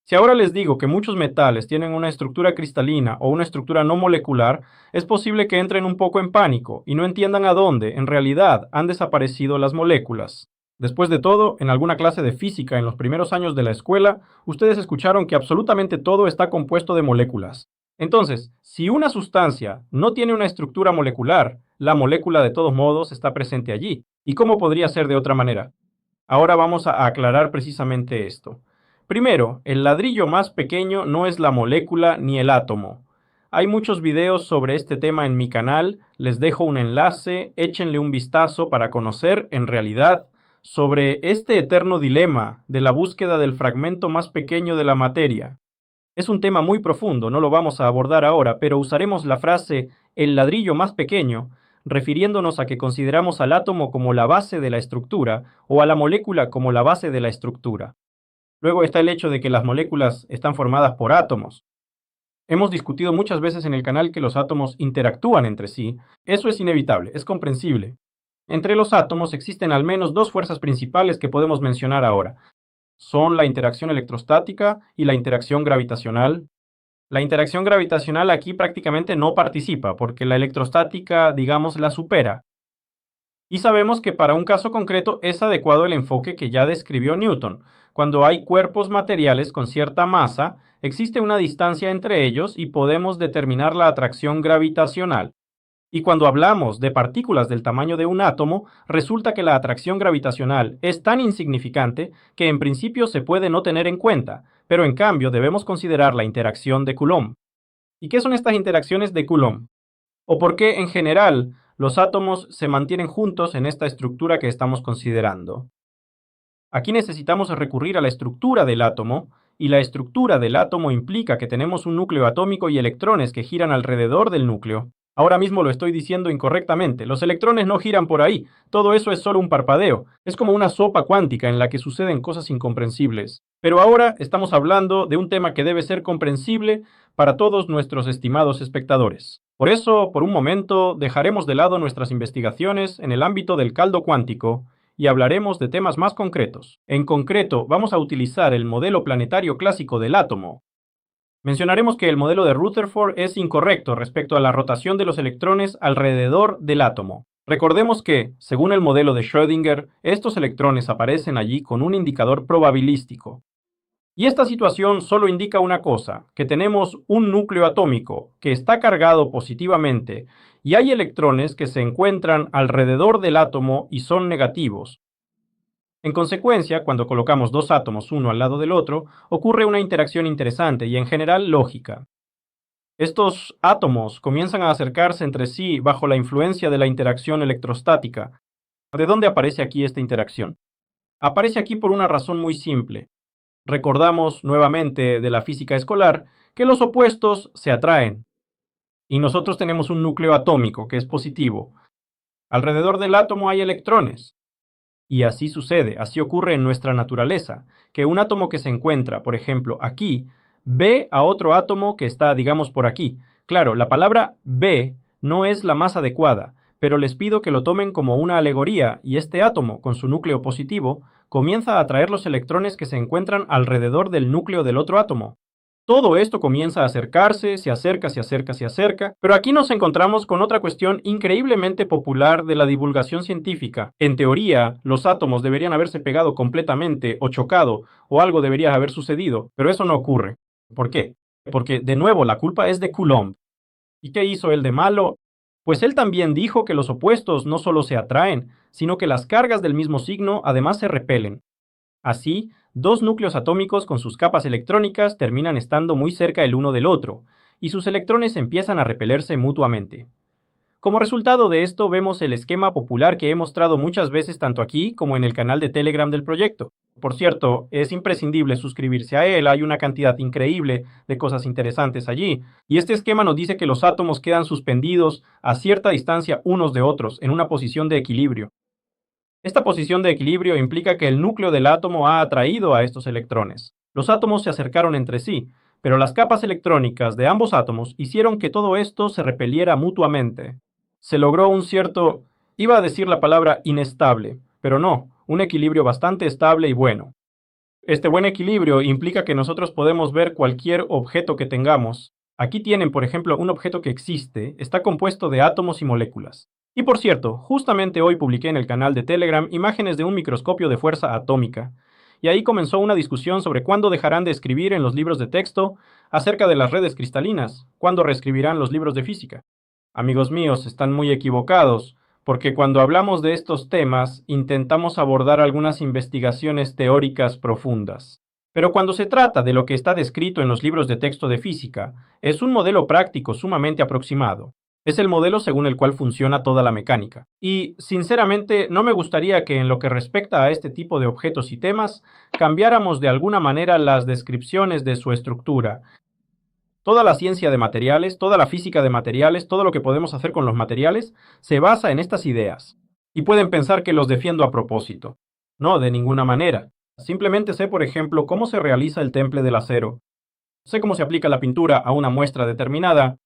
Si ahora les digo que muchos metales tienen una estructura cristalina o una estructura no molecular, es posible que entren un poco en pánico y no entiendan a dónde, en realidad, han desaparecido las moléculas. Después de todo, en alguna clase de física en los primeros años de la escuela, ustedes escucharon que absolutamente todo está compuesto de moléculas. Entonces, si una sustancia no tiene una estructura molecular, la molécula de todos modos está presente allí. ¿Y cómo podría ser de otra manera? Ahora vamos a aclarar precisamente esto. Primero, el ladrillo más pequeño no es la molécula ni el átomo. Hay muchos videos sobre este tema en mi canal, les dejo un enlace, échenle un vistazo para conocer, en realidad, sobre este eterno dilema de la búsqueda del fragmento más pequeño de la materia. Es un tema muy profundo, no lo vamos a abordar ahora, pero usaremos la frase el ladrillo más pequeño, refiriéndonos a que consideramos al átomo como la base de la estructura o a la molécula como la base de la estructura. Luego está el hecho de que las moléculas están formadas por átomos. Hemos discutido muchas veces en el canal que los átomos interactúan entre sí. Eso es inevitable, es comprensible. Entre los átomos existen al menos dos fuerzas principales que podemos mencionar ahora. Son la interacción electrostática y la interacción gravitacional. La interacción gravitacional aquí prácticamente no participa porque la electrostática, digamos, la supera. Y sabemos que para un caso concreto es adecuado el enfoque que ya describió Newton. Cuando hay cuerpos materiales con cierta masa, existe una distancia entre ellos y podemos determinar la atracción gravitacional. Y cuando hablamos de partículas del tamaño de un átomo, resulta que la atracción gravitacional es tan insignificante que en principio se puede no tener en cuenta, pero en cambio debemos considerar la interacción de Coulomb. ¿Y qué son estas interacciones de Coulomb? ¿O por qué en general los átomos se mantienen juntos en esta estructura que estamos considerando? Aquí necesitamos recurrir a la estructura del átomo, y la estructura del átomo implica que tenemos un núcleo atómico y electrones que giran alrededor del núcleo. Ahora mismo lo estoy diciendo incorrectamente. Los electrones no giran por ahí. Todo eso es solo un parpadeo. Es como una sopa cuántica en la que suceden cosas incomprensibles. Pero ahora estamos hablando de un tema que debe ser comprensible para todos nuestros estimados espectadores. Por eso, por un momento, dejaremos de lado nuestras investigaciones en el ámbito del caldo cuántico y hablaremos de temas más concretos. En concreto, vamos a utilizar el modelo planetario clásico del átomo. Mencionaremos que el modelo de Rutherford es incorrecto respecto a la rotación de los electrones alrededor del átomo. Recordemos que, según el modelo de Schrödinger, estos electrones aparecen allí con un indicador probabilístico. Y esta situación solo indica una cosa, que tenemos un núcleo atómico que está cargado positivamente y hay electrones que se encuentran alrededor del átomo y son negativos. En consecuencia, cuando colocamos dos átomos uno al lado del otro, ocurre una interacción interesante y en general lógica. Estos átomos comienzan a acercarse entre sí bajo la influencia de la interacción electrostática. ¿De dónde aparece aquí esta interacción? Aparece aquí por una razón muy simple. Recordamos nuevamente de la física escolar que los opuestos se atraen. Y nosotros tenemos un núcleo atómico que es positivo. Alrededor del átomo hay electrones. Y así sucede, así ocurre en nuestra naturaleza, que un átomo que se encuentra, por ejemplo, aquí, ve a otro átomo que está, digamos, por aquí. Claro, la palabra ve no es la más adecuada, pero les pido que lo tomen como una alegoría y este átomo, con su núcleo positivo, comienza a atraer los electrones que se encuentran alrededor del núcleo del otro átomo. Todo esto comienza a acercarse, se acerca, se acerca, se acerca, pero aquí nos encontramos con otra cuestión increíblemente popular de la divulgación científica. En teoría, los átomos deberían haberse pegado completamente o chocado, o algo debería haber sucedido, pero eso no ocurre. ¿Por qué? Porque, de nuevo, la culpa es de Coulomb. ¿Y qué hizo él de malo? Pues él también dijo que los opuestos no solo se atraen, sino que las cargas del mismo signo además se repelen. Así, dos núcleos atómicos con sus capas electrónicas terminan estando muy cerca el uno del otro, y sus electrones empiezan a repelerse mutuamente. Como resultado de esto vemos el esquema popular que he mostrado muchas veces tanto aquí como en el canal de Telegram del proyecto. Por cierto, es imprescindible suscribirse a él, hay una cantidad increíble de cosas interesantes allí. Y este esquema nos dice que los átomos quedan suspendidos a cierta distancia unos de otros, en una posición de equilibrio. Esta posición de equilibrio implica que el núcleo del átomo ha atraído a estos electrones. Los átomos se acercaron entre sí, pero las capas electrónicas de ambos átomos hicieron que todo esto se repeliera mutuamente. Se logró un cierto, iba a decir la palabra inestable, pero no, un equilibrio bastante estable y bueno. Este buen equilibrio implica que nosotros podemos ver cualquier objeto que tengamos. Aquí tienen, por ejemplo, un objeto que existe, está compuesto de átomos y moléculas. Y por cierto, justamente hoy publiqué en el canal de Telegram imágenes de un microscopio de fuerza atómica. Y ahí comenzó una discusión sobre cuándo dejarán de escribir en los libros de texto acerca de las redes cristalinas, cuándo reescribirán los libros de física. Amigos míos, están muy equivocados, porque cuando hablamos de estos temas intentamos abordar algunas investigaciones teóricas profundas. Pero cuando se trata de lo que está descrito en los libros de texto de física, es un modelo práctico sumamente aproximado. Es el modelo según el cual funciona toda la mecánica. Y, sinceramente, no me gustaría que en lo que respecta a este tipo de objetos y temas, cambiáramos de alguna manera las descripciones de su estructura. Toda la ciencia de materiales, toda la física de materiales, todo lo que podemos hacer con los materiales, se basa en estas ideas. Y pueden pensar que los defiendo a propósito. No, de ninguna manera. Simplemente sé, por ejemplo, cómo se realiza el temple del acero. Sé cómo se aplica la pintura a una muestra determinada.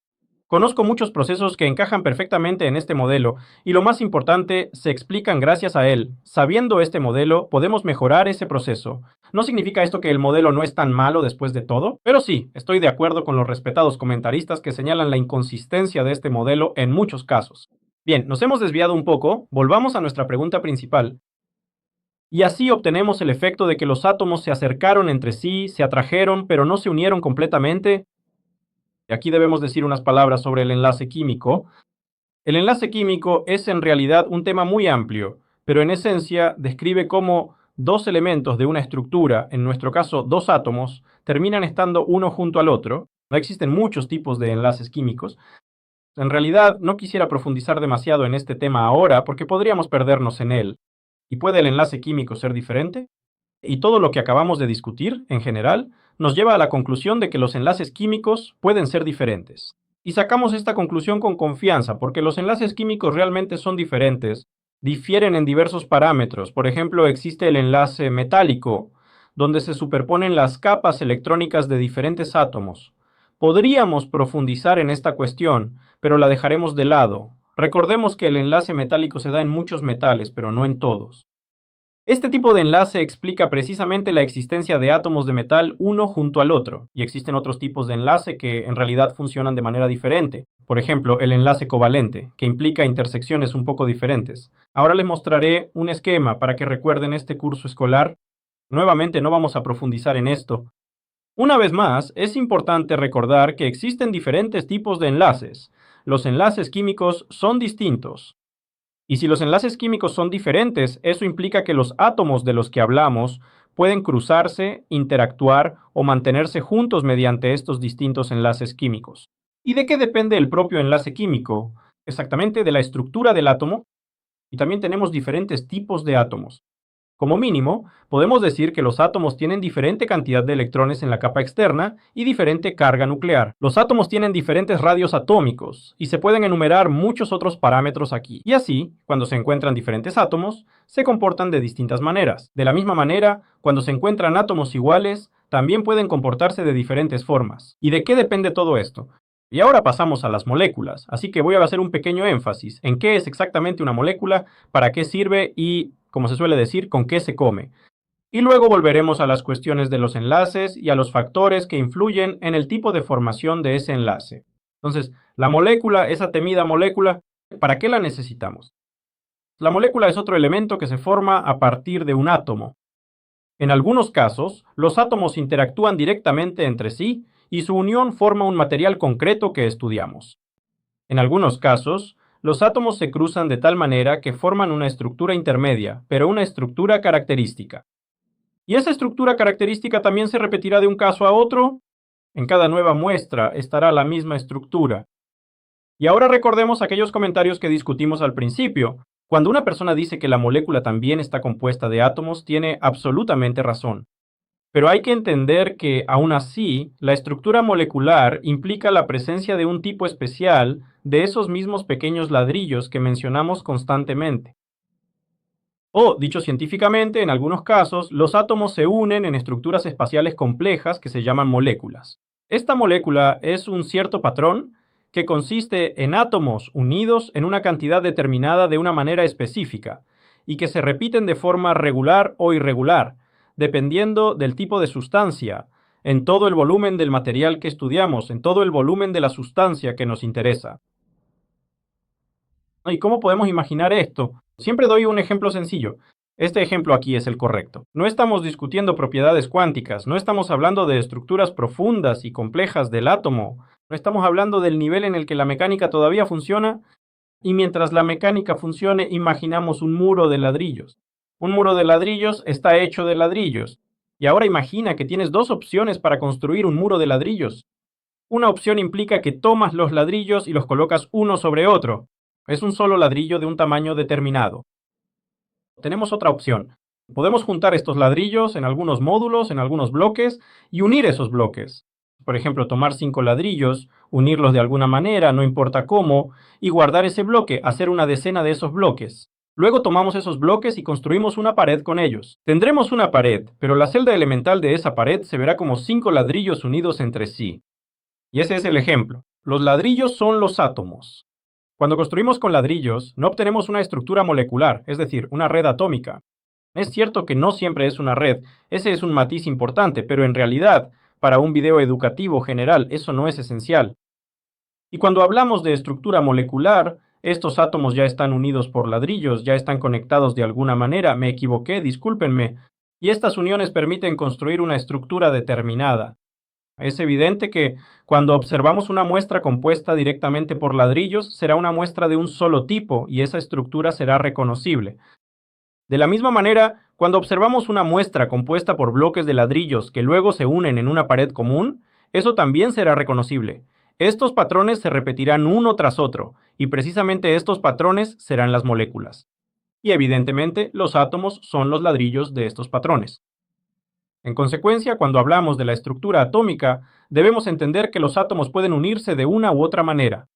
Conozco muchos procesos que encajan perfectamente en este modelo y lo más importante, se explican gracias a él. Sabiendo este modelo, podemos mejorar ese proceso. No significa esto que el modelo no es tan malo después de todo, pero sí, estoy de acuerdo con los respetados comentaristas que señalan la inconsistencia de este modelo en muchos casos. Bien, nos hemos desviado un poco, volvamos a nuestra pregunta principal. Y así obtenemos el efecto de que los átomos se acercaron entre sí, se atrajeron, pero no se unieron completamente. Y aquí debemos decir unas palabras sobre el enlace químico. El enlace químico es en realidad un tema muy amplio, pero en esencia describe cómo dos elementos de una estructura, en nuestro caso dos átomos, terminan estando uno junto al otro. No existen muchos tipos de enlaces químicos. En realidad no quisiera profundizar demasiado en este tema ahora porque podríamos perdernos en él. ¿Y puede el enlace químico ser diferente? Y todo lo que acabamos de discutir, en general, nos lleva a la conclusión de que los enlaces químicos pueden ser diferentes. Y sacamos esta conclusión con confianza, porque los enlaces químicos realmente son diferentes, difieren en diversos parámetros. Por ejemplo, existe el enlace metálico, donde se superponen las capas electrónicas de diferentes átomos. Podríamos profundizar en esta cuestión, pero la dejaremos de lado. Recordemos que el enlace metálico se da en muchos metales, pero no en todos. Este tipo de enlace explica precisamente la existencia de átomos de metal uno junto al otro, y existen otros tipos de enlace que en realidad funcionan de manera diferente. Por ejemplo, el enlace covalente, que implica intersecciones un poco diferentes. Ahora les mostraré un esquema para que recuerden este curso escolar. Nuevamente no vamos a profundizar en esto. Una vez más, es importante recordar que existen diferentes tipos de enlaces. Los enlaces químicos son distintos. Y si los enlaces químicos son diferentes, eso implica que los átomos de los que hablamos pueden cruzarse, interactuar o mantenerse juntos mediante estos distintos enlaces químicos. ¿Y de qué depende el propio enlace químico? Exactamente de la estructura del átomo. Y también tenemos diferentes tipos de átomos. Como mínimo, podemos decir que los átomos tienen diferente cantidad de electrones en la capa externa y diferente carga nuclear. Los átomos tienen diferentes radios atómicos y se pueden enumerar muchos otros parámetros aquí. Y así, cuando se encuentran diferentes átomos, se comportan de distintas maneras. De la misma manera, cuando se encuentran átomos iguales, también pueden comportarse de diferentes formas. ¿Y de qué depende todo esto? Y ahora pasamos a las moléculas, así que voy a hacer un pequeño énfasis en qué es exactamente una molécula, para qué sirve y, como se suele decir, con qué se come. Y luego volveremos a las cuestiones de los enlaces y a los factores que influyen en el tipo de formación de ese enlace. Entonces, la molécula, esa temida molécula, ¿para qué la necesitamos? La molécula es otro elemento que se forma a partir de un átomo. En algunos casos, los átomos interactúan directamente entre sí y su unión forma un material concreto que estudiamos. En algunos casos, los átomos se cruzan de tal manera que forman una estructura intermedia, pero una estructura característica. ¿Y esa estructura característica también se repetirá de un caso a otro? En cada nueva muestra estará la misma estructura. Y ahora recordemos aquellos comentarios que discutimos al principio. Cuando una persona dice que la molécula también está compuesta de átomos, tiene absolutamente razón. Pero hay que entender que, aún así, la estructura molecular implica la presencia de un tipo especial de esos mismos pequeños ladrillos que mencionamos constantemente. O, dicho científicamente, en algunos casos, los átomos se unen en estructuras espaciales complejas que se llaman moléculas. Esta molécula es un cierto patrón que consiste en átomos unidos en una cantidad determinada de una manera específica y que se repiten de forma regular o irregular, dependiendo del tipo de sustancia, en todo el volumen del material que estudiamos, en todo el volumen de la sustancia que nos interesa. ¿Y cómo podemos imaginar esto? Siempre doy un ejemplo sencillo. Este ejemplo aquí es el correcto. No estamos discutiendo propiedades cuánticas, no estamos hablando de estructuras profundas y complejas del átomo, no estamos hablando del nivel en el que la mecánica todavía funciona, y mientras la mecánica funcione, imaginamos un muro de ladrillos. Un muro de ladrillos está hecho de ladrillos. Y ahora imagina que tienes dos opciones para construir un muro de ladrillos. Una opción implica que tomas los ladrillos y los colocas uno sobre otro. Es un solo ladrillo de un tamaño determinado. Tenemos otra opción. Podemos juntar estos ladrillos en algunos módulos, en algunos bloques, y unir esos bloques. Por ejemplo, tomar 5 ladrillos, unirlos de alguna manera, no importa cómo, y guardar ese bloque, hacer una decena de esos bloques. Luego tomamos esos bloques y construimos una pared con ellos. Tendremos una pared, pero la celda elemental de esa pared se verá como 5 ladrillos unidos entre sí. Y ese es el ejemplo. Los ladrillos son los átomos. Cuando construimos con ladrillos, no obtenemos una estructura molecular, es decir, una red atómica. Es cierto que no siempre es una red, ese es un matiz importante, pero en realidad, para un video educativo general, eso no es esencial. Y cuando hablamos de estructura molecular, estos átomos ya están unidos por ladrillos, ya están conectados de alguna manera, me equivoqué, discúlpenme, y estas uniones permiten construir una estructura determinada. Es evidente que cuando observamos una muestra compuesta directamente por ladrillos, será una muestra de un solo tipo y esa estructura será reconocible. De la misma manera, cuando observamos una muestra compuesta por bloques de ladrillos que luego se unen en una pared común, eso también será reconocible. Estos patrones se repetirán uno tras otro, y precisamente estos patrones serán las moléculas. Y evidentemente, los átomos son los ladrillos de estos patrones. En consecuencia, cuando hablamos de la estructura atómica, debemos entender que los átomos pueden unirse de una u otra manera.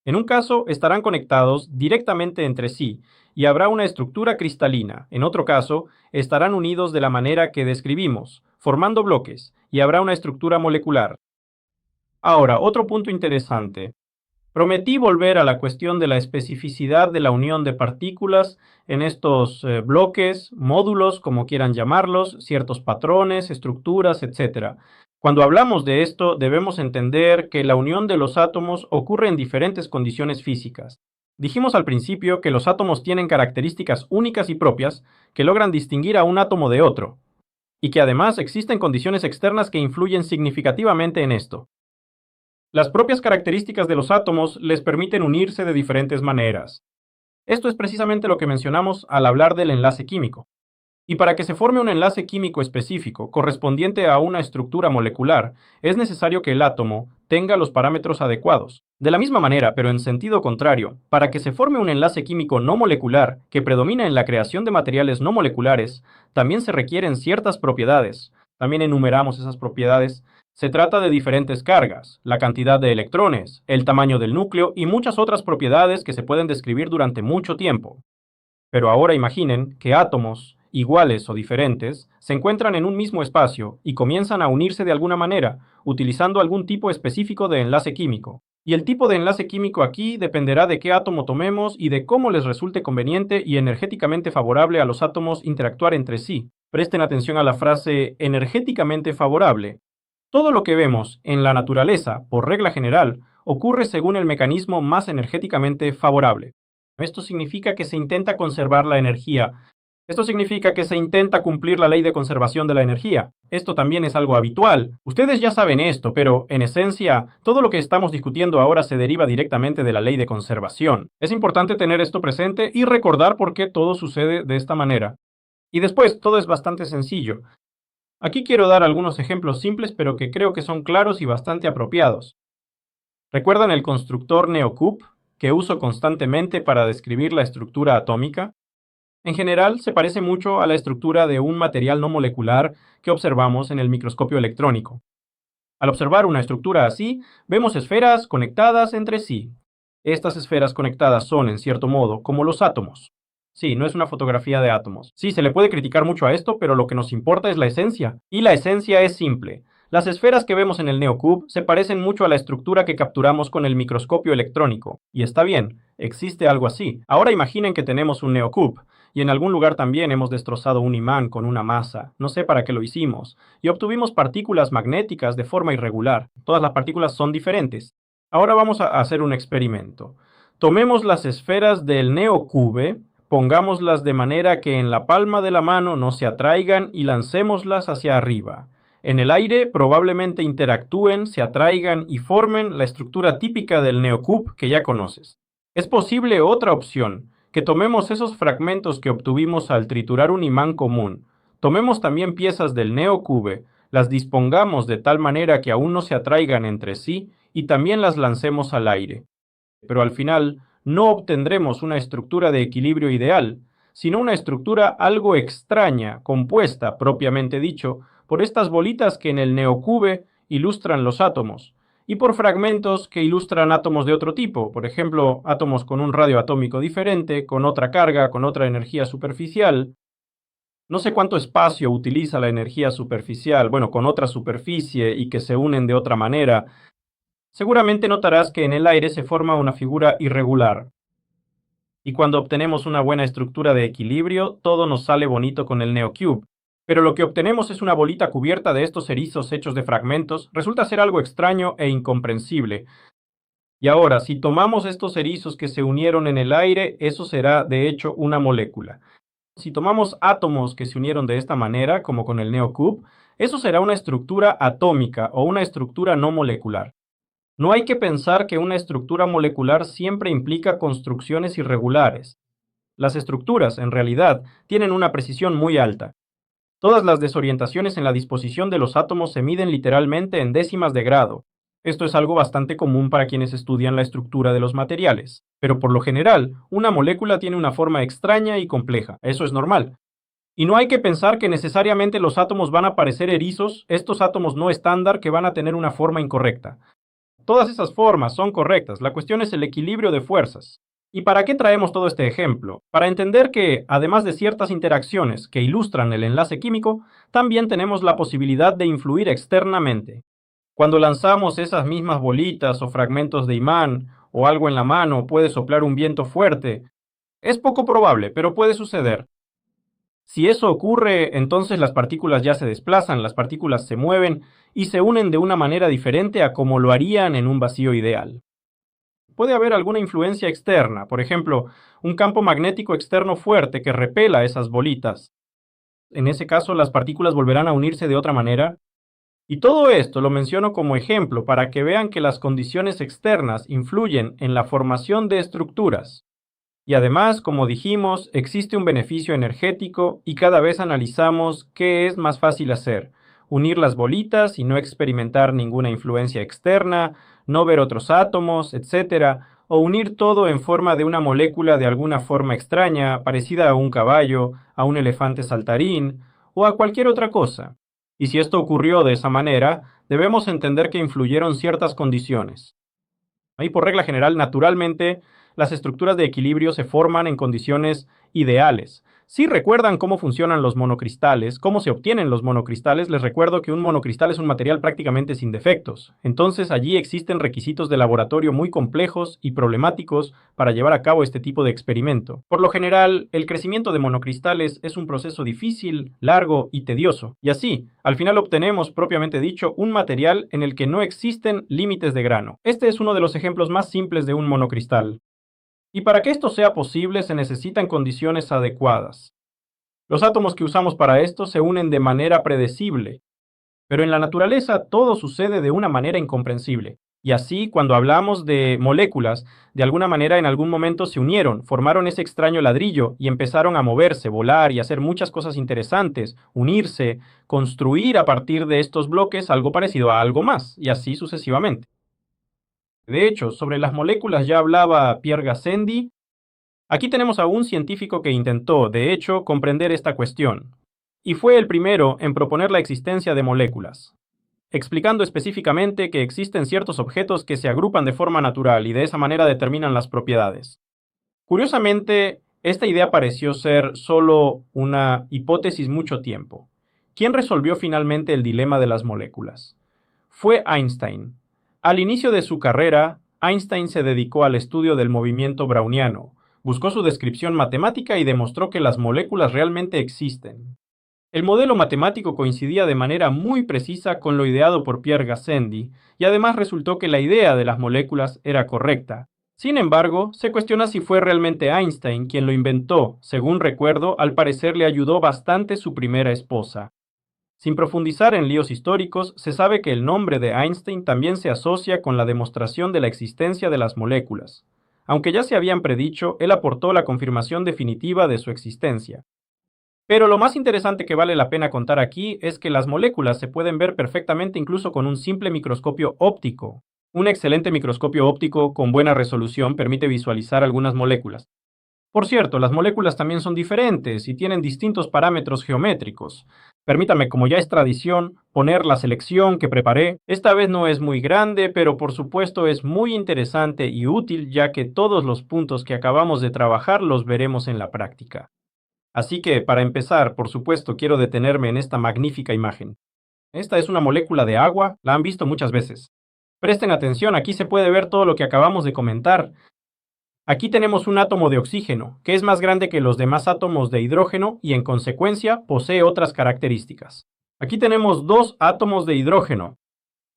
En un caso, estarán conectados directamente entre sí y habrá una estructura cristalina. En otro caso, estarán unidos de la manera que describimos, formando bloques, y habrá una estructura molecular. Ahora, otro punto interesante. Prometí volver a la cuestión de la especificidad de la unión de partículas en estos bloques, módulos, como quieran llamarlos, ciertos patrones, estructuras, etc. Cuando hablamos de esto, debemos entender que la unión de los átomos ocurre en diferentes condiciones físicas. Dijimos al principio que los átomos tienen características únicas y propias que logran distinguir a un átomo de otro, y que además existen condiciones externas que influyen significativamente en esto. Las propias características de los átomos les permiten unirse de diferentes maneras. Esto es precisamente lo que mencionamos al hablar del enlace químico. Y para que se forme un enlace químico específico correspondiente a una estructura molecular, es necesario que el átomo tenga los parámetros adecuados. De la misma manera, pero en sentido contrario, para que se forme un enlace químico no molecular que predomina en la creación de materiales no moleculares, también se requieren ciertas propiedades. También enumeramos esas propiedades. Se trata de diferentes cargas, la cantidad de electrones, el tamaño del núcleo y muchas otras propiedades que se pueden describir durante mucho tiempo. Pero ahora imaginen que átomos, iguales o diferentes, se encuentran en un mismo espacio y comienzan a unirse de alguna manera, utilizando algún tipo específico de enlace químico. Y el tipo de enlace químico aquí dependerá de qué átomo tomemos y de cómo les resulte conveniente y energéticamente favorable a los átomos interactuar entre sí. Presten atención a la frase energéticamente favorable. Todo lo que vemos en la naturaleza, por regla general, ocurre según el mecanismo más energéticamente favorable. Esto significa que se intenta conservar la energía. Esto significa que se intenta cumplir la ley de conservación de la energía. Esto también es algo habitual. Ustedes ya saben esto, pero en esencia, todo lo que estamos discutiendo ahora se deriva directamente de la ley de conservación. Es importante tener esto presente y recordar por qué todo sucede de esta manera. Y después, todo es bastante sencillo. Aquí quiero dar algunos ejemplos simples, pero que creo que son claros y bastante apropiados. ¿Recuerdan el constructor NeoCube, que uso constantemente para describir la estructura atómica? En general, se parece mucho a la estructura de un material no molecular que observamos en el microscopio electrónico. Al observar una estructura así, vemos esferas conectadas entre sí. Estas esferas conectadas son, en cierto modo, como los átomos. Sí, no es una fotografía de átomos. Sí, se le puede criticar mucho a esto, pero lo que nos importa es la esencia. Y la esencia es simple. Las esferas que vemos en el NeoCube se parecen mucho a la estructura que capturamos con el microscopio electrónico. Y está bien, existe algo así. Ahora imaginen que tenemos un NeoCube, y en algún lugar también hemos destrozado un imán con una masa, no sé para qué lo hicimos, y obtuvimos partículas magnéticas de forma irregular. Todas las partículas son diferentes. Ahora vamos a hacer un experimento. Tomemos las esferas del NeoCube, pongámoslas de manera que en la palma de la mano no se atraigan y lancémoslas hacia arriba. En el aire probablemente interactúen, se atraigan y formen la estructura típica del NeoCube que ya conoces. Es posible otra opción, que tomemos esos fragmentos que obtuvimos al triturar un imán común, tomemos también piezas del NeoCube, las dispongamos de tal manera que aún no se atraigan entre sí y también las lancemos al aire. Pero al final no obtendremos una estructura de equilibrio ideal, sino una estructura algo extraña, compuesta, propiamente dicho, por estas bolitas que en el NeoCube ilustran los átomos, y por fragmentos que ilustran átomos de otro tipo, por ejemplo, átomos con un radio atómico diferente, con otra carga, con otra energía superficial. No sé cuánto espacio utiliza la energía superficial, bueno, con otra superficie y que se unen de otra manera. Seguramente notarás que en el aire se forma una figura irregular. Y cuando obtenemos una buena estructura de equilibrio, todo nos sale bonito con el NeoCube. Pero lo que obtenemos es una bolita cubierta de estos erizos hechos de fragmentos, resulta ser algo extraño e incomprensible. Y ahora, si tomamos estos erizos que se unieron en el aire, eso será de hecho una molécula. Si tomamos átomos que se unieron de esta manera, como con el NeoCube, eso será una estructura atómica o una estructura no molecular. No hay que pensar que una estructura molecular siempre implica construcciones irregulares. Las estructuras, en realidad, tienen una precisión muy alta. Todas las desorientaciones en la disposición de los átomos se miden literalmente en décimas de grado. Esto es algo bastante común para quienes estudian la estructura de los materiales. Pero por lo general, una molécula tiene una forma extraña y compleja. Eso es normal. Y no hay que pensar que necesariamente los átomos van a parecer erizos, estos átomos no estándar que van a tener una forma incorrecta. Todas esas formas son correctas, la cuestión es el equilibrio de fuerzas. ¿Y para qué traemos todo este ejemplo? Para entender que, además de ciertas interacciones que ilustran el enlace químico, también tenemos la posibilidad de influir externamente. Cuando lanzamos esas mismas bolitas o fragmentos de imán o algo en la mano, puede soplar un viento fuerte. Es poco probable, pero puede suceder. Si eso ocurre, entonces las partículas ya se desplazan, las partículas se mueven y se unen de una manera diferente a como lo harían en un vacío ideal. Puede haber alguna influencia externa, por ejemplo, un campo magnético externo fuerte que repela esas bolitas. En ese caso, las partículas volverán a unirse de otra manera. Y todo esto lo menciono como ejemplo para que vean que las condiciones externas influyen en la formación de estructuras. Y además, como dijimos, existe un beneficio energético y cada vez analizamos qué es más fácil hacer: unir las bolitas y no experimentar ninguna influencia externa, no ver otros átomos, etc., o unir todo en forma de una molécula de alguna forma extraña, parecida a un caballo, a un elefante saltarín, o a cualquier otra cosa. Y si esto ocurrió de esa manera, debemos entender que influyeron ciertas condiciones. Ahí, por regla general, naturalmente, las estructuras de equilibrio se forman en condiciones ideales. Si recuerdan cómo funcionan los monocristales, cómo se obtienen los monocristales, les recuerdo que un monocristal es un material prácticamente sin defectos. Entonces allí existen requisitos de laboratorio muy complejos y problemáticos para llevar a cabo este tipo de experimento. Por lo general, el crecimiento de monocristales es un proceso difícil, largo y tedioso. Y así, al final obtenemos, propiamente dicho, un material en el que no existen límites de grano. Este es uno de los ejemplos más simples de un monocristal. Y para que esto sea posible se necesitan condiciones adecuadas. Los átomos que usamos para esto se unen de manera predecible, pero en la naturaleza todo sucede de una manera incomprensible. Y así, cuando hablamos de moléculas, de alguna manera en algún momento se unieron, formaron ese extraño ladrillo y empezaron a moverse, volar y hacer muchas cosas interesantes, unirse, construir a partir de estos bloques algo parecido a algo más, y así sucesivamente. De hecho, sobre las moléculas ya hablaba Pierre Gassendi. Aquí tenemos a un científico que intentó, de hecho, comprender esta cuestión, y fue el primero en proponer la existencia de moléculas, explicando específicamente que existen ciertos objetos que se agrupan de forma natural y de esa manera determinan las propiedades. Curiosamente, esta idea pareció ser solo una hipótesis mucho tiempo. ¿Quién resolvió finalmente el dilema de las moléculas? Fue Einstein. Al inicio de su carrera, Einstein se dedicó al estudio del movimiento browniano, Buscó su descripción matemática y demostró que las moléculas realmente existen. El modelo matemático coincidía de manera muy precisa con lo ideado por Pierre Gassendi, y además resultó que la idea de las moléculas era correcta. Sin embargo, se cuestiona si fue realmente Einstein quien lo inventó. Según recuerdo, al parecer le ayudó bastante su primera esposa. Sin profundizar en líos históricos, se sabe que el nombre de Einstein también se asocia con la demostración de la existencia de las moléculas. Aunque ya se habían predicho, él aportó la confirmación definitiva de su existencia. Pero lo más interesante que vale la pena contar aquí es que las moléculas se pueden ver perfectamente incluso con un simple microscopio óptico. Un excelente microscopio óptico con buena resolución permite visualizar algunas moléculas. Por cierto, las moléculas también son diferentes y tienen distintos parámetros geométricos. Permítame, como ya es tradición, poner la selección que preparé. Esta vez no es muy grande, pero por supuesto es muy interesante y útil ya que todos los puntos que acabamos de trabajar los veremos en la práctica. Así que, para empezar, por supuesto, quiero detenerme en esta magnífica imagen. Esta es una molécula de agua, la han visto muchas veces. Presten atención, aquí se puede ver todo lo que acabamos de comentar. Aquí tenemos un átomo de oxígeno, que es más grande que los demás átomos de hidrógeno y en consecuencia posee otras características. Aquí tenemos dos átomos de hidrógeno.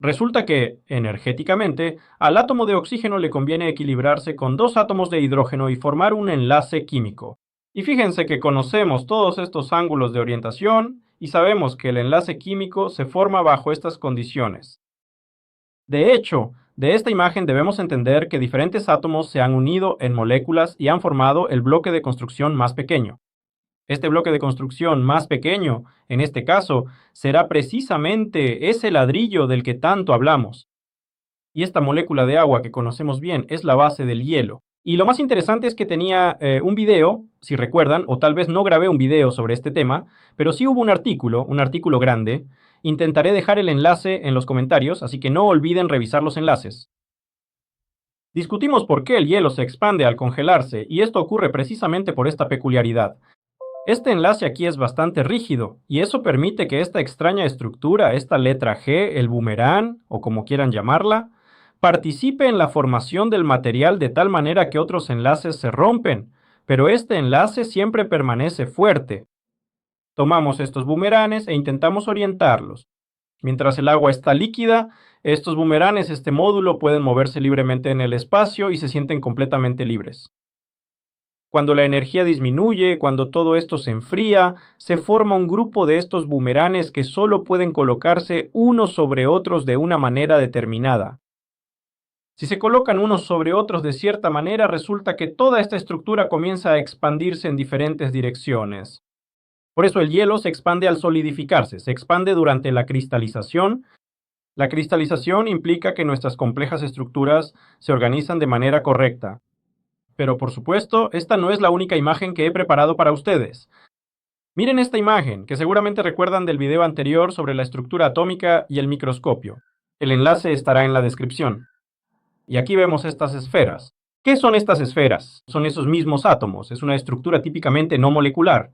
Resulta que, energéticamente, al átomo de oxígeno le conviene equilibrarse con dos átomos de hidrógeno y formar un enlace químico. Y fíjense que conocemos todos estos ángulos de orientación y sabemos que el enlace químico se forma bajo estas condiciones. De hecho, de esta imagen debemos entender que diferentes átomos se han unido en moléculas y han formado el bloque de construcción más pequeño. Este bloque de construcción más pequeño, en este caso, será precisamente ese ladrillo del que tanto hablamos. Y esta molécula de agua que conocemos bien es la base del hielo. Y lo más interesante es que tenía un video, si recuerdan, o tal vez no grabé un video sobre este tema, pero sí hubo un artículo grande. Intentaré dejar el enlace en los comentarios, así que no olviden revisar los enlaces. Discutimos por qué el hielo se expande al congelarse, y esto ocurre precisamente por esta peculiaridad. Este enlace aquí es bastante rígido, y eso permite que esta extraña estructura, esta letra G, el boomerang, o como quieran llamarla, participe en la formación del material de tal manera que otros enlaces se rompen, pero este enlace siempre permanece fuerte. Tomamos estos boomeranes e intentamos orientarlos. Mientras el agua está líquida, estos boomeranes, este módulo, pueden moverse libremente en el espacio y se sienten completamente libres. Cuando la energía disminuye, cuando todo esto se enfría, se forma un grupo de estos boomeranes que solo pueden colocarse unos sobre otros de una manera determinada. Si se colocan unos sobre otros de cierta manera, resulta que toda esta estructura comienza a expandirse en diferentes direcciones. Por eso el hielo se expande al solidificarse, se expande durante la cristalización. La cristalización implica que nuestras complejas estructuras se organizan de manera correcta. Pero por supuesto, esta no es la única imagen que he preparado para ustedes. Miren esta imagen, que seguramente recuerdan del video anterior sobre la estructura atómica y el microscopio. El enlace estará en la descripción. Y aquí vemos estas esferas. ¿Qué son estas esferas? Son esos mismos átomos, es una estructura típicamente no molecular.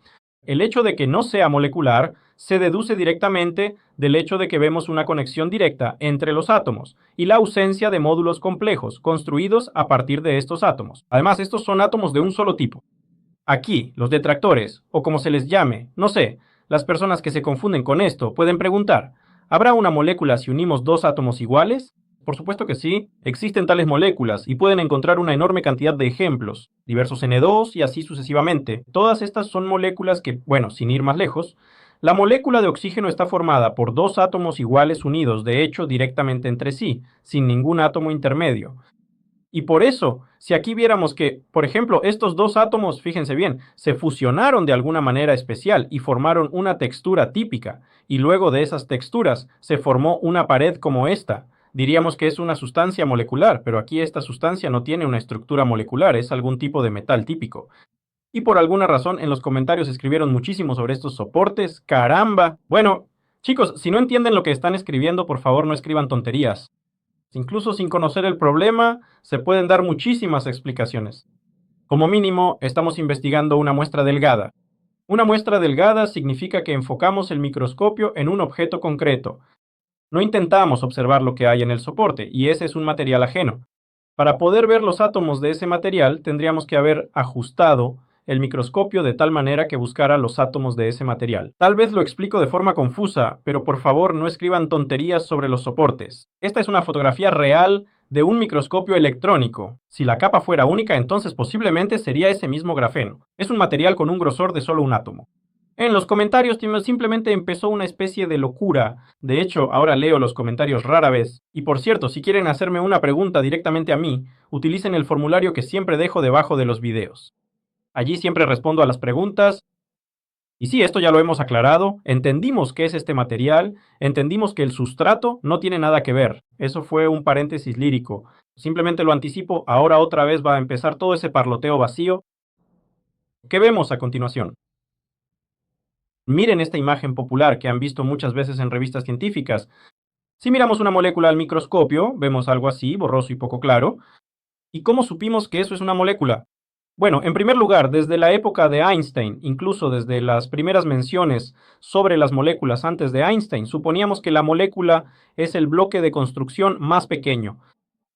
El hecho de que no sea molecular se deduce directamente del hecho de que vemos una conexión directa entre los átomos y la ausencia de módulos complejos construidos a partir de estos átomos. Además, estos son átomos de un solo tipo. Aquí, los detractores, o como se les llame, no sé, las personas que se confunden con esto pueden preguntar, ¿habrá una molécula si unimos dos átomos iguales? Por supuesto que sí, existen tales moléculas y pueden encontrar una enorme cantidad de ejemplos, diversos N2 y así sucesivamente. Todas estas son moléculas que, bueno, sin ir más lejos, la molécula de oxígeno está formada por dos átomos iguales unidos, de hecho, directamente entre sí, sin ningún átomo intermedio. Y por eso, si aquí viéramos que, por ejemplo, estos dos átomos, fíjense bien, se fusionaron de alguna manera especial y formaron una textura típica, y luego de esas texturas se formó una pared como esta, diríamos que es una sustancia molecular, pero aquí esta sustancia no tiene una estructura molecular, es algún tipo de metal típico. Y por alguna razón en los comentarios escribieron muchísimo sobre estos soportes. ¡Caramba! Bueno, chicos, si no entienden lo que están escribiendo, por favor no escriban tonterías. Incluso sin conocer el problema, se pueden dar muchísimas explicaciones. Como mínimo, estamos investigando una muestra delgada. Una muestra delgada significa que enfocamos el microscopio en un objeto concreto. No intentamos observar lo que hay en el soporte, y ese es un material ajeno. Para poder ver los átomos de ese material, tendríamos que haber ajustado el microscopio de tal manera que buscara los átomos de ese material. Tal vez lo explico de forma confusa, pero por favor no escriban tonterías sobre los soportes. Esta es una fotografía real de un microscopio electrónico. Si la capa fuera única, entonces posiblemente sería ese mismo grafeno. Es un material con un grosor de solo un átomo. En los comentarios simplemente empezó una especie de locura. De hecho, ahora leo los comentarios rara vez. Y por cierto, si quieren hacerme una pregunta directamente a mí, utilicen el formulario que siempre dejo debajo de los videos. Allí siempre respondo a las preguntas. Y sí, esto ya lo hemos aclarado. Entendimos qué es este material. Entendimos que el sustrato no tiene nada que ver. Eso fue un paréntesis lírico. Simplemente lo anticipo. Ahora otra vez va a empezar todo ese parloteo vacío. ¿Qué vemos a continuación? Miren esta imagen popular que han visto muchas veces en revistas científicas. Si miramos una molécula al microscopio, vemos algo así, borroso y poco claro. ¿Y cómo supimos que eso es una molécula? Bueno, en primer lugar, desde la época de Einstein, incluso desde las primeras menciones sobre las moléculas antes de Einstein, suponíamos que la molécula es el bloque de construcción más pequeño.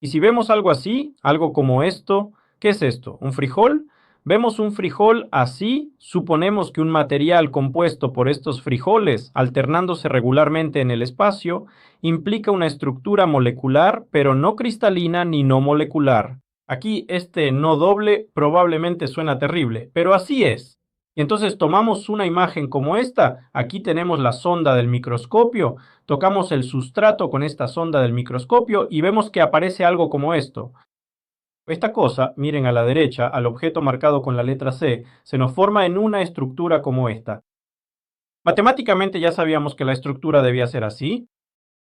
Y si vemos algo así, algo como esto, ¿qué es esto? ¿Un frijol? Vemos un frijol así, suponemos que un material compuesto por estos frijoles, alternándose regularmente en el espacio, implica una estructura molecular, pero no cristalina ni no molecular. Aquí este no doble probablemente suena terrible, pero así es. Y entonces tomamos una imagen como esta, aquí tenemos la sonda del microscopio, tocamos el sustrato con esta sonda del microscopio y vemos que aparece algo como esto. Esta cosa, miren a la derecha, al objeto marcado con la letra C, se nos forma en una estructura como esta. Matemáticamente ya sabíamos que la estructura debía ser así.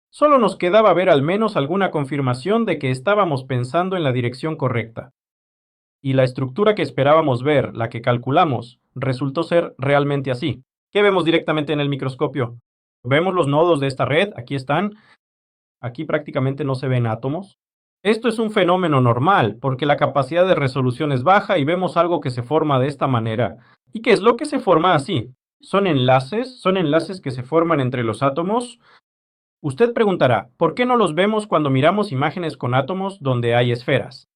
Solo nos quedaba ver al menos alguna confirmación de que estábamos pensando en la dirección correcta. Y la estructura que esperábamos ver, la que calculamos, resultó ser realmente así. ¿Qué vemos directamente en el microscopio? Vemos los nodos de esta red, aquí están. Aquí prácticamente no se ven átomos. Esto es un fenómeno normal, porque la capacidad de resolución es baja y vemos algo que se forma de esta manera. ¿Y qué es lo que se forma así? Son enlaces que se forman entre los átomos. Usted preguntará, ¿por qué no los vemos cuando miramos imágenes con átomos donde hay esferas?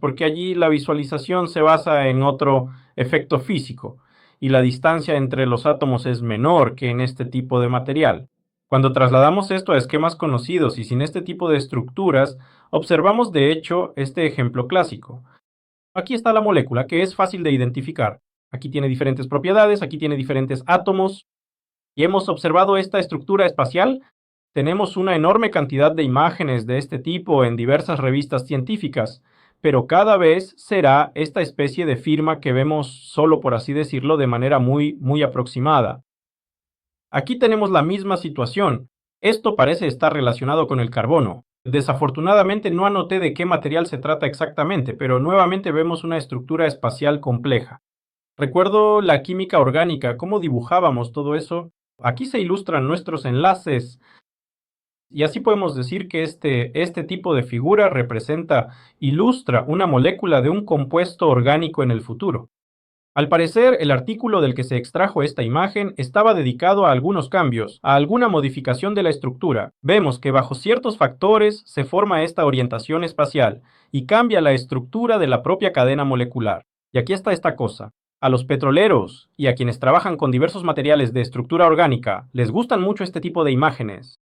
Porque allí la visualización se basa en otro efecto físico, y la distancia entre los átomos es menor que en este tipo de material. Cuando trasladamos esto a esquemas conocidos y sin este tipo de estructuras, observamos de hecho este ejemplo clásico. Aquí está la molécula, que es fácil de identificar. Aquí tiene diferentes propiedades, aquí tiene diferentes átomos, y hemos observado esta estructura espacial. Tenemos una enorme cantidad de imágenes de este tipo en diversas revistas científicas, pero cada vez será esta especie de firma que vemos solo, por así decirlo, de manera muy aproximada. Aquí tenemos la misma situación. Esto parece estar relacionado con el carbono. Desafortunadamente no anoté de qué material se trata exactamente, pero nuevamente vemos una estructura espacial compleja. Recuerdo la química orgánica, cómo dibujábamos todo eso. Aquí se ilustran nuestros enlaces. Y así podemos decir que este tipo de figura ilustra una molécula de un compuesto orgánico en el futuro. Al parecer, el artículo del que se extrajo esta imagen estaba dedicado a algunos cambios, a alguna modificación de la estructura. Vemos que bajo ciertos factores se forma esta orientación espacial y cambia la estructura de la propia cadena molecular. Y aquí está esta cosa. A los petroleros y a quienes trabajan con diversos materiales de estructura orgánica, les gustan mucho este tipo de imágenes.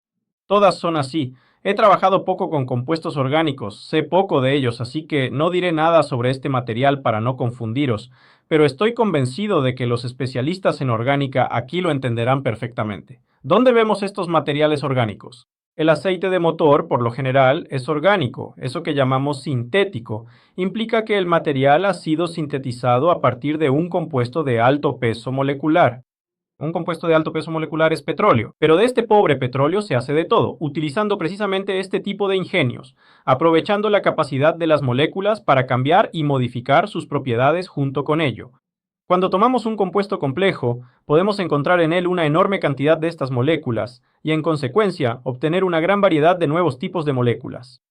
Todas son así. He trabajado poco con compuestos orgánicos, sé poco de ellos, así que no diré nada sobre este material para no confundiros, pero estoy convencido de que los especialistas en orgánica aquí lo entenderán perfectamente. ¿Dónde vemos estos materiales orgánicos? El aceite de motor, por lo general, es orgánico, eso que llamamos sintético. Implica que el material ha sido sintetizado a partir de un compuesto de alto peso molecular. Un compuesto de alto peso molecular es petróleo, pero de este pobre petróleo se hace de todo, utilizando precisamente este tipo de ingenios, aprovechando la capacidad de las moléculas para cambiar y modificar sus propiedades junto con ello. Cuando tomamos un compuesto complejo, podemos encontrar en él una enorme cantidad de estas moléculas y, en consecuencia, obtener una gran variedad de nuevos tipos de moléculas.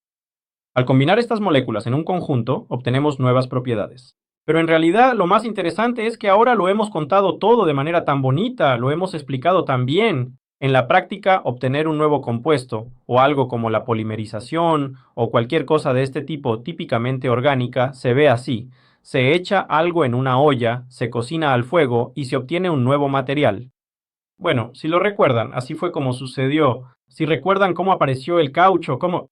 Al combinar estas moléculas en un conjunto, obtenemos nuevas propiedades. Pero en realidad lo más interesante es que ahora lo hemos contado todo de manera tan bonita, lo hemos explicado tan bien. En la práctica, obtener un nuevo compuesto, o algo como la polimerización, o cualquier cosa de este tipo típicamente orgánica, se ve así. Se echa algo en una olla, se cocina al fuego y se obtiene un nuevo material. Bueno, si lo recuerdan, así fue como sucedió. Si recuerdan cómo apareció el caucho, cómo...